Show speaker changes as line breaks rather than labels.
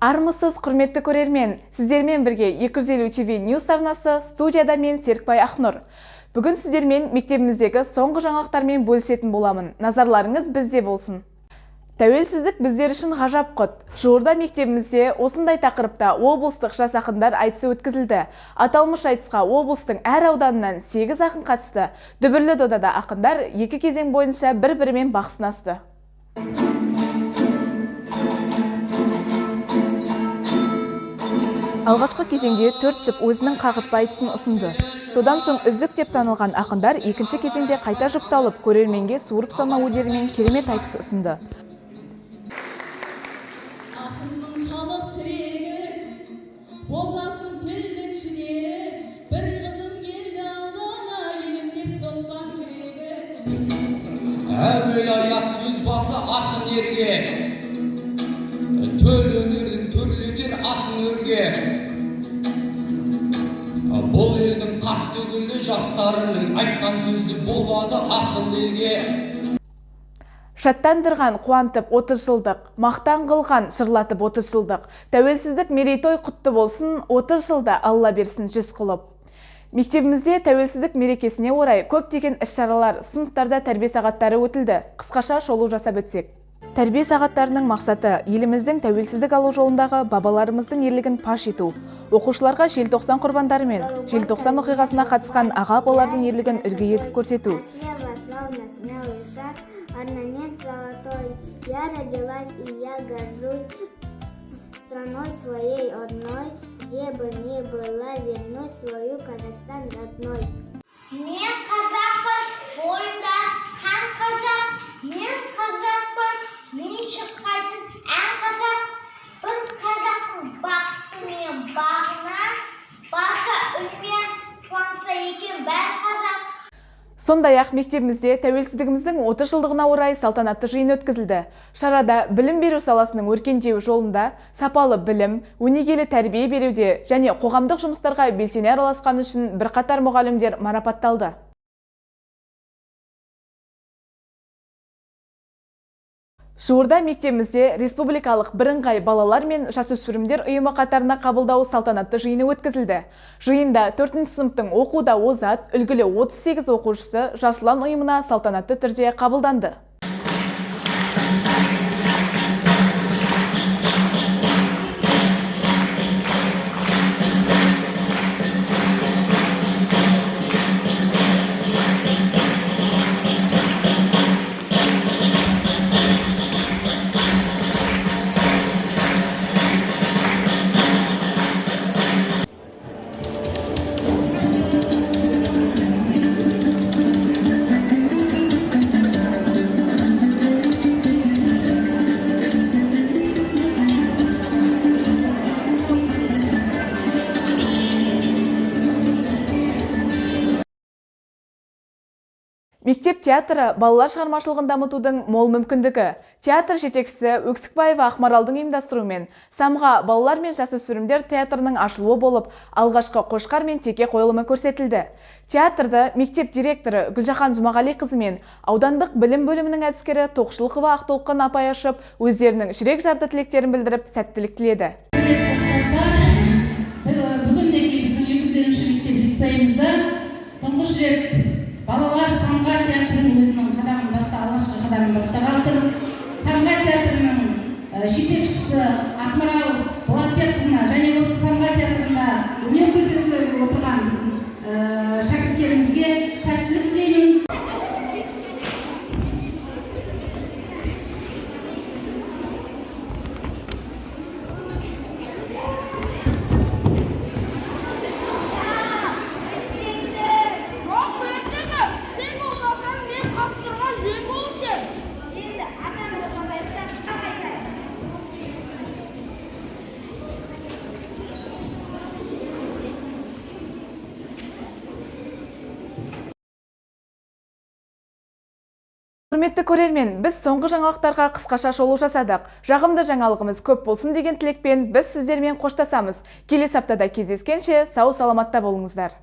Армысыз, құрметті көрермен, сіздермен бірге 250 ТВ News арнасы, студияда мен Серікбай Ақнұр. Бүгін сіздермен мектебіміздегі соңғы жаңалықтармен бөлісетін боламын. Назарларыңыз бізде болсын. Тәуелсіздік біздер үшін ғажап құт. Жуырда мектебімізде осындай тақырыпта облыстық жас ақындар айтысы өткізілді. Аталмыш айтысқа облыстың әр ауданынан 8 ақын қатысты. Дүбірлі додада ақындар 2 кезең бойынша бір-бірімен бақ сынасты. Алғашқы кезеңде 4 жұп өзінің қағытпа айтысын ұсынды. Содан соң үздік деп танылған ақындар екінші кезеңде қайта жұпталып, көрерменге суырып салма өнерімен керемет айтыс ұсынды.
Ақынның халық тірегі, босасын тілдің шінері, бір қызын келді алдына, елім деп соққан жүрегі.
Әуел аят сөз басы ақын ерге, төл өнердің төрлетер атын өрге. Бұл елдің қатты күлі жастарының айтқан сөзі болады ақыл елге.
Шаттандырған қуантып 30 жылдық, мақтан қылған шырлатып 30 жылдық. Тәуелсіздік мерейтой құтты болсын, 30 жылда Алла берсін 100 қылып. Мектебімізде тәуелсіздік мерекесіне орай көптеген іс-шаралар, сыныптарда тәрбие сағаттары өтілді. Қысқаша шолу жасап өтсек. Тәрбие сағаттарының мақсаты еліміздің тәуелсіздік алу жолындағы бабаларымыздың ерлігін паш ету. Оқушыларға желтоқсан құрбандары мен желтоқсан оқиғасына қатысқан аға-апалардың ерлігін үлгі етіп көрсету.
Орнамент золотой, я родилась и я горжусь страной своей одной, где бы ни была, вернусь в свою Казахстан родной. Мен қазақпын, бойымда қан қазақ, мен қазақпын, мен шыққайтын ән қазақ, бір қазақтың бақытты мен бағына, басы үлмен қуанса екен бәр қазақ.
Сондай-ақ мектебімізде тәуелсіздігіміздің 30 жылдығына орай салтанатты жиын өткізілді. Шарада білім беру саласының өркендеуі жолында сапалы білім, өнегелі тәрбие беруде және қоғамдық жұмыстарға белсене араласқаны үшін бірқатар мұғалімдер марапатталды. Жуырда мектебімізде республикалық бірыңғай балалар мен жасөспірімдер ұйымы қатарына қабылдау салтанатты жиыны өткізілді. Жиында 4-ші сыныптың оқуда озат, үлгілі 38 оқушысы Жас ұлан ұйымына салтанатты түрде қабылданды. Мектеп театры балалар шығармашылығын дамытудың мол мүмкіндігі. Театр жетекшісі Өксікбаева Ақмаралдың ұйымдастыруымен Самға балалар мен жасөспірімдер театрының ашылуы болып, алғашқы қошқар мен теке қойылымы көрсетілді. Театрды мектеп директоры Гүлжахан Жұмағалиқызы мен аудандық білім бөлімінің әдіскері Тоқшылықова Ақтолқын апай ашып, өздерінің жүрек жарды тілектерін білдіріп, сәттілік тіледі.
Бүгіндегі біздің 200-ші мектеп лицейімізді тұңғыш рет балалар Самға театрының өзінің алғашқы қадамын бастағалы тұр. Самға театрының жетекшісі Ақмарал Болатбекқызына және осы Самға театрында өнер көрсетіп отырған шәкірттерімізге сәттілік тілеймін.
Құрметті көрермен, біз соңғы жаңалықтарға қысқаша шолу жасадық. Жағымды жаңалығымыз көп болсын деген тілекпен біз сіздермен қоштасамыз. Келесі аптада кездескенше сау саламатта болыңыздар.